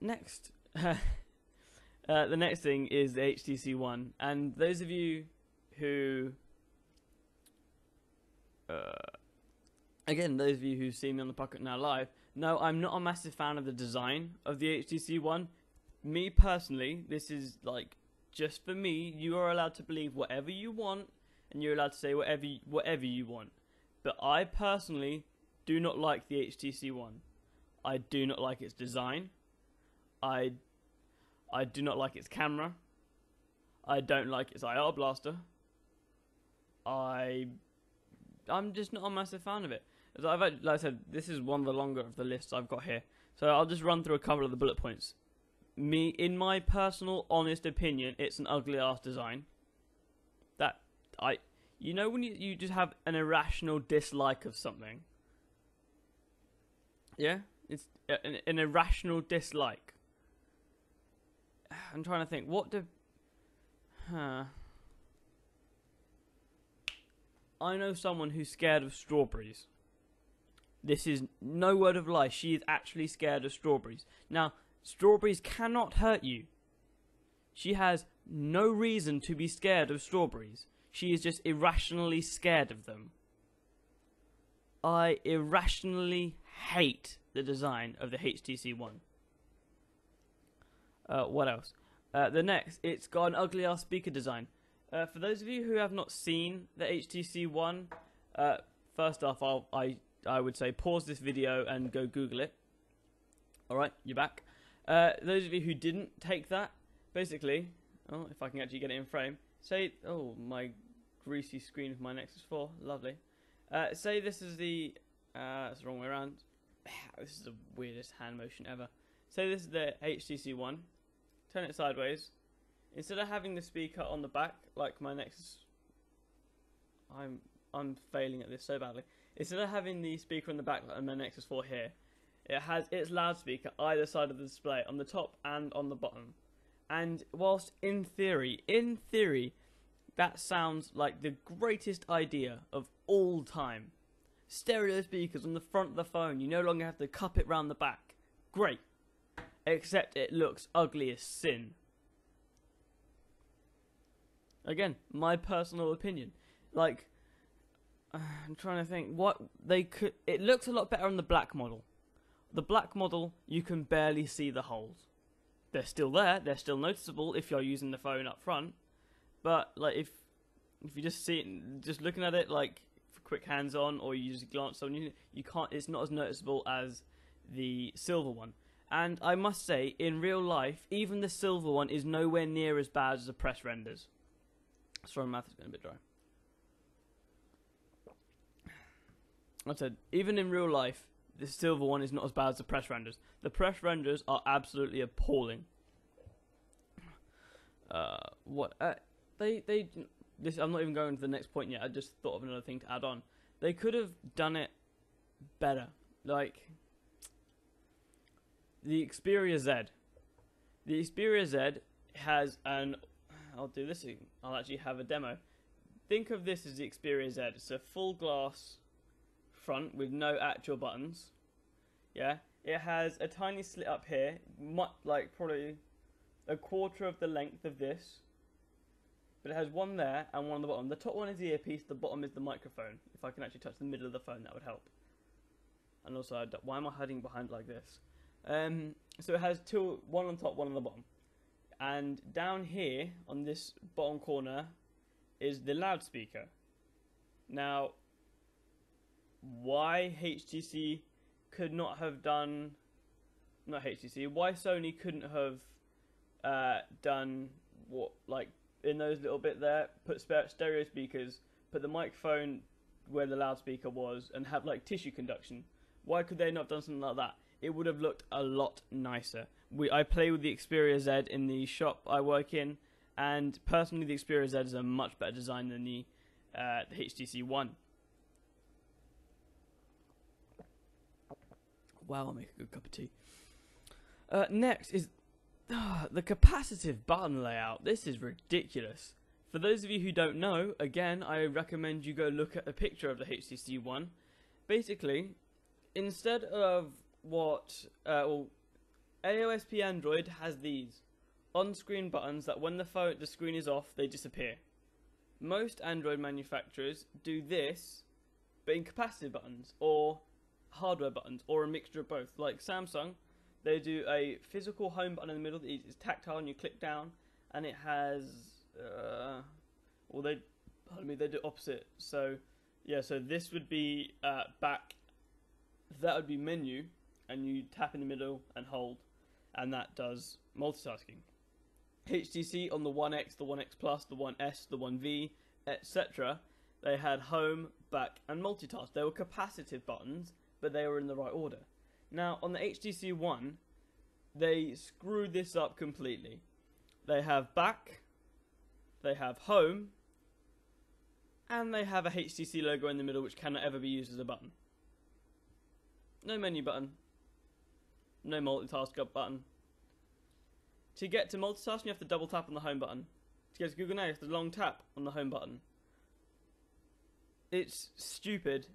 Next, the next thing is the HTC One, and those of you who, again, those of you who see me on the Pocketnow Live, know I'm not a massive fan of the design of the HTC One. Me personally, this is like just for me. You are allowed to believe whatever you want, and you're allowed to say whatever you want. But I personally do not like the HTC One. I do not like its design. I do not like its camera. I don't like its IR blaster. I'm just not a massive fan of it. As like I said, this is one of the longer of the lists I've got here. So I'll just run through a couple of the bullet points. In my personal, honest opinion, it's an ugly ass design. You know when you just have an irrational dislike of something? Yeah? It's an irrational dislike. I'm trying to think, I know someone who's scared of strawberries. This is no word of lie, she is actually scared of strawberries. Now, strawberries cannot hurt you. She has no reason to be scared of strawberries. She is just irrationally scared of them. I irrationally hate the design of the HTC One. What else? The next, it's got an ugly ass speaker design. For those of you who have not seen the HTC One, first off, I would say pause this video and go Google it. Alright, you're back. Those of you who didn't take that, basically, if I can actually get it in frame, say, oh, my greasy screen of my Nexus 4, lovely. Say this is it's the wrong way around. This is the weirdest hand motion ever. Say this is the HTC One, turn it sideways. Instead of having the speaker on the back, like my Nexus, I'm failing at this so badly. Instead of having the speaker on the back like my Nexus 4 here, it has its loudspeaker either side of the display, on the top and on the bottom. And whilst in theory, that sounds like the greatest idea of all time. Stereo speakers on the front of the phone, you no longer have to cup it round the back. Great. Except it looks ugly as sin. Again, my personal opinion. Like, I'm trying to think what they could. It looks a lot better on the black model. The black model, you can barely see the holes. They're still there. They're still noticeable if you're using the phone up front. But like, if you just see it, just looking at it like for quick hands-on, or you just glance on, you can't. It's not as noticeable as the silver one. And I must say, in real life, even the silver one is nowhere near as bad as the press renders. Sorry, my mouth is getting a bit dry. Like I said, even in real life, the silver one is not as bad as the press renders. The press renders are absolutely appalling. This, I'm not even going to the next point yet. I just thought of another thing to add on. They could have done it better. Like the Xperia Z. The Xperia Z has an. I'll do this. I'll actually have a demo. Think of this as the Xperia Z. It's a full glass front with no actual buttons. Yeah, it has a tiny slit up here, like probably a quarter of the length of this, but it has one there and one on the bottom. The top one is the earpiece, the bottom is the microphone. If I can actually touch the middle of the phone, that would help. And also, why am I hiding behind like this? So it has one on top, one on the bottom, and down here on this bottom corner is the loudspeaker. Now, why HTC could not have done, not HTC, why Sony couldn't have done what, like in those little bit there, put stereo speakers, put the microphone where the loudspeaker was, and have like tissue conduction. Why could they not have done something like that? It would have looked a lot nicer. I play with the Xperia Z in the shop I work in, and personally the Xperia Z is a much better design than the HTC One. Wow, I'll make a good cup of tea. Next is the capacitive button layout. This is ridiculous. For those of you who don't know, again, I recommend you go look at a picture of the HTC One. Basically, instead of what, AOSP Android has these on-screen buttons that when the screen is off, they disappear. Most Android manufacturers do this, but in capacitive buttons, or hardware buttons, or a mixture of both. Like Samsung, they do a physical home button in the middle that is tactile and you click down, and it has, they do opposite. So, yeah, so this would be back, that would be menu, and you tap in the middle and hold, and that does multitasking. HTC on the One X, the One X Plus, the One S, the One V, etc. They had home, back, and multitask. They were capacitive buttons, but they were in the right order. Now, on the HTC One, they screwed this up completely. They have back, they have home, and they have a HTC logo in the middle which cannot ever be used as a button. No menu button. No multitask up button. To get to multitasking, you have to double tap on the home button. To get to Google Now, you have to long tap on the home button. It's stupid.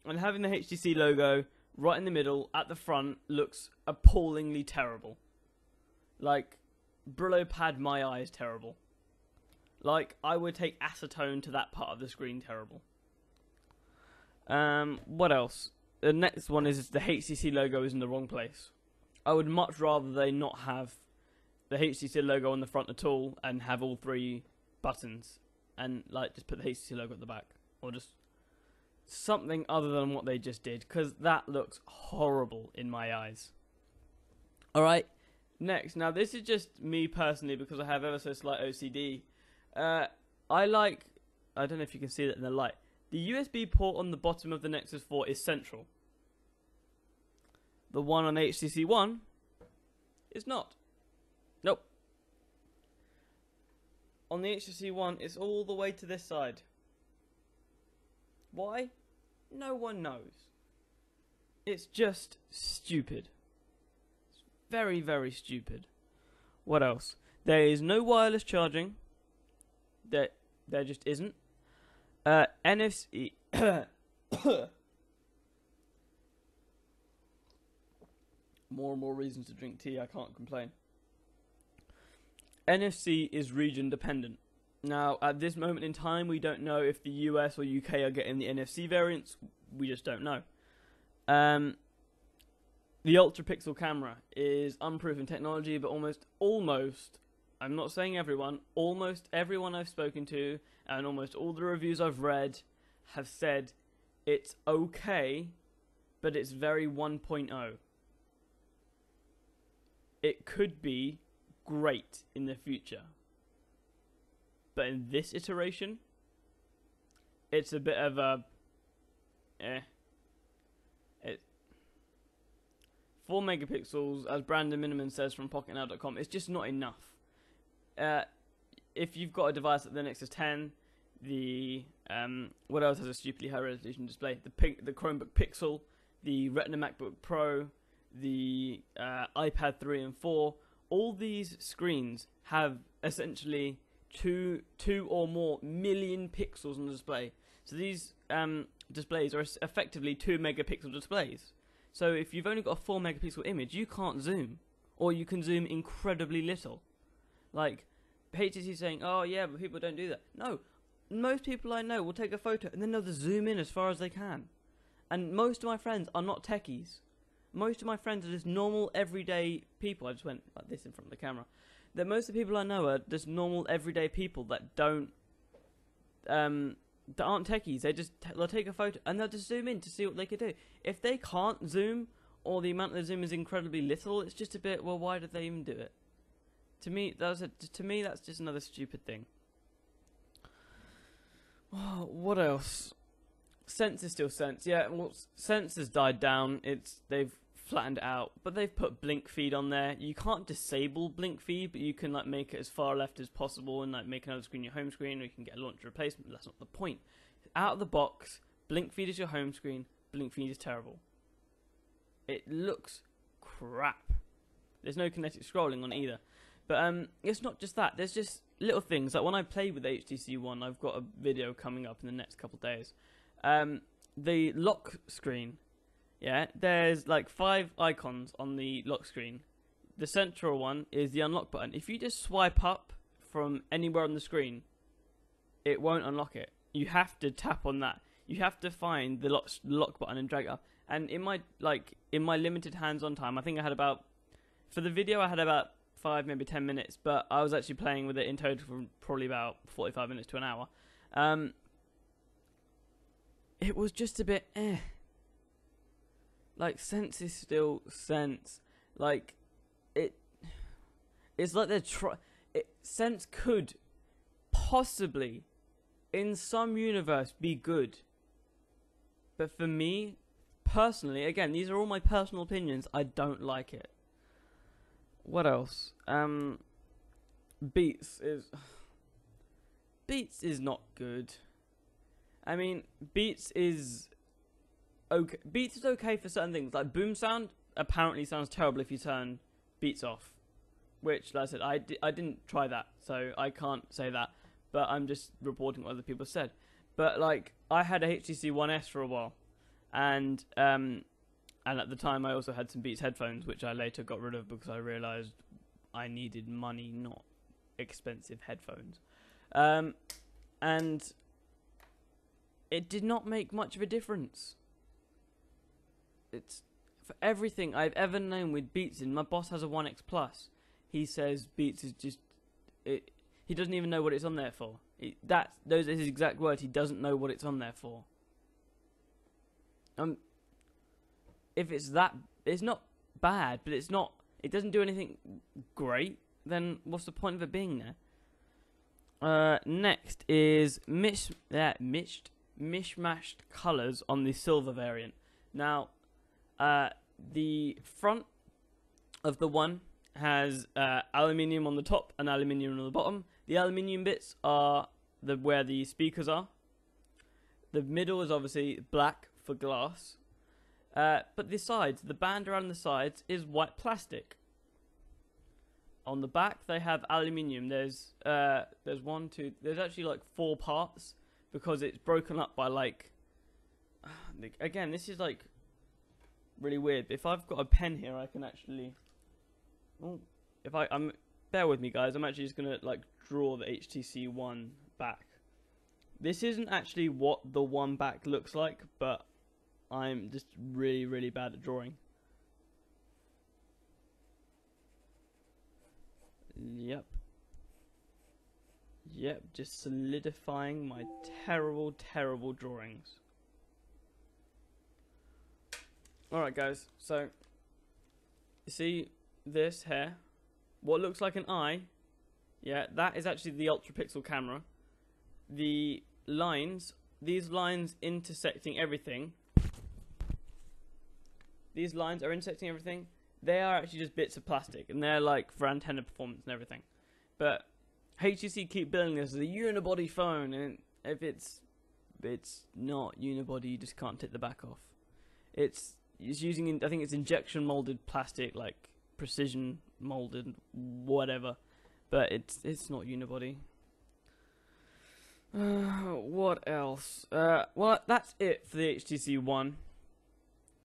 And having the HTC logo right in the middle at the front looks appallingly terrible. Like, Brillo pad my eyes terrible. Like, I would take acetone to that part of the screen terrible. What else? The next one is the HTC logo is in the wrong place. I would much rather they not have the HTC logo on the front at all and have all three buttons and like just put the HTC logo at the back, or just something other than what they just did, because that looks horrible in my eyes. Alright, next. Now this is just me personally because I have ever so slight OCD. I don't know if you can see that in the light. The USB port on the bottom of the Nexus 4 is central. The one on HTC One is not. Nope. On the HTC One, it's all the way to this side. Why? No one knows. It's just stupid. It's very, very stupid. What else? There is no wireless charging. There just isn't. NFC. More and more reasons to drink tea, I can't complain. NFC is region dependent. Now, at this moment in time, we don't know if the US or UK are getting the NFC variants. We just don't know. The ultra pixel camera is unproven technology, but almost, I'm not saying everyone, almost everyone I've spoken to and almost all the reviews I've read have said it's okay, but it's very 1.0. It could be great in the future, but in this iteration, it's a bit of a 4 megapixels, as Brandon Miniman says from Pocketnow.com, it's just not enough. If you've got a device like the Nexus 10, what else has a stupidly high resolution display? The Chromebook Pixel, the Retina MacBook Pro, the iPad 3 and 4, all these screens have essentially two or more million pixels on the display. So these displays are effectively 2 megapixel displays. So if you've only got a 4 megapixel image, you can't zoom, or you can zoom incredibly little. Like HTC saying, "Oh yeah, but people don't do that." No, most people I know will take a photo and then they'll just zoom in as far as they can. And most of my friends are not techies. Most of my friends are just normal, everyday people. I just went like this in front of the camera. That most of the people I know are just normal, everyday people that don't, that aren't techies. They'll take a photo and they'll just zoom in to see what they could do. If they can't zoom, or the amount of zoom is incredibly little, it's just a bit. Well, why did they even do it? To me, that's just another stupid thing. Oh, what else? Sense is still Sense. Yeah, well, Sense has died down. They've flattened it out, but they've put blink feed on there. You can't disable blink feed, but you can like make it as far left as possible and like make another screen your home screen, or you can get a launcher replacement. That's not the point. Out of the box, blink feed is your home screen. Blink feed is terrible. It looks crap. There's no kinetic scrolling on either. But it's not just that. There's just little things like when I play with the HTC One, I've got a video coming up in the next couple of days. The lock screen, yeah, there's like 5 icons on the lock screen. the central one is the unlock button. If you just swipe up from anywhere on the screen, it won't unlock it. You have to tap on that. You have to find the lock button and drag it up. And in my limited hands-on time, I think I had about, for the video I had about 5, maybe 10 minutes, but I was actually playing with it in total for probably about 45 minutes to an hour. It was just a bit like, Sense is still Sense. Like, it's like they're Sense could possibly, in some universe, be good. But for me, personally, again, these are all my personal opinions, I don't like it. What else? Beats is not good. I mean, Beats is okay. Beats is okay for certain things. Like boom sound apparently sounds terrible if you turn Beats off. Which, like I said, I didn't try that, so I can't say that. But I'm just reporting what other people said. But like, I had a HTC One S for a while, and at the time I also had some Beats headphones, which I later got rid of because I realised I needed money, not expensive headphones. And it did not make much of a difference. It's for everything I've ever known with Beats. My boss has a One X Plus. He says Beats is just it. He doesn't even know what it's on there for. Those are his exact words. He doesn't know what it's on there for. If it's that, it's not bad, but it's not. It doesn't do anything great. Then what's the point of it being there? Next is mishmashed colours on the silver variant. Now, the front of the One has aluminium on the top and aluminium on the bottom. The aluminium bits are where the speakers are. The middle is obviously black for glass. But the sides, the band around the sides is white plastic. On the back they have aluminium. There's there's actually like 4 parts because it's broken up by like, again, this is like really weird. If I've got a pen here, I can actually, bear with me guys, I'm actually just gonna like draw the HTC One back. This isn't actually what the One back looks like, but I'm just really, really bad at drawing. Yep, just solidifying my terrible, terrible drawings. Alright guys, so you see this here? What looks like an eye, yeah, that is actually the ultra pixel camera. The lines, these lines intersecting everything, these lines are intersecting everything. They are actually just bits of plastic, and they're like for antenna performance and everything. But HTC keep billing this as a unibody phone, and if it's not unibody, you just can't take the back off. It's using, I think it's injection molded plastic, like precision molded, whatever. But it's not unibody. What else? Well, that's it for the HTC One.